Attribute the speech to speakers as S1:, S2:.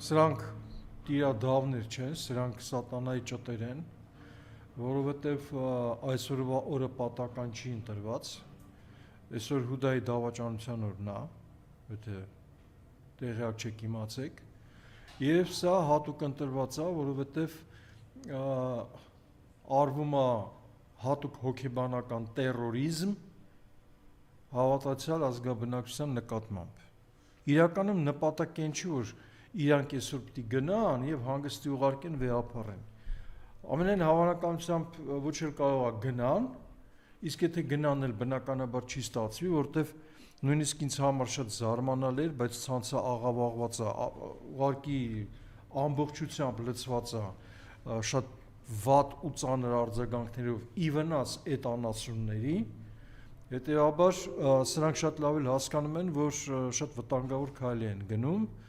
S1: Սրանք տիրադավներ չեն, սրանք սատանայի ճտեր են, որովհետև այսօրվա օրը պատական չի ընտրված, այսօր Հուդայի դավաճանության օրն է, եթե տեղյակ չեք իմացեք, եւ սա հատուկ ընտրված է, որովհետև արվում է հատուկ հոգեբանական տերորիզմ հավատացյալ ազգաբնակչության նկատմամբ։ Իրականում նպատակն չի, որ իրանք այսօր պիտի գնան եւ հանգստի ուղարկեն վեհապարեն։ Ամենայն հավանականությամբ ոչ էլ կարող է գնան, իսկ եթե գնան էլ բնականաբար չի ստացվի, որտեվ նույնիսկ ինձ համար շատ զարմանալի էր, բայց ցանցը աղավաղված է, ուղարկի ամբողջությամբ լցված է շատ վատ ու ծանր արձագանքներով ի վնաս այդ անասունների, հետեւաբար սրանք շատ լավ էլ հասկանում են, որ շատ վտանգավոր քայլ են գնում։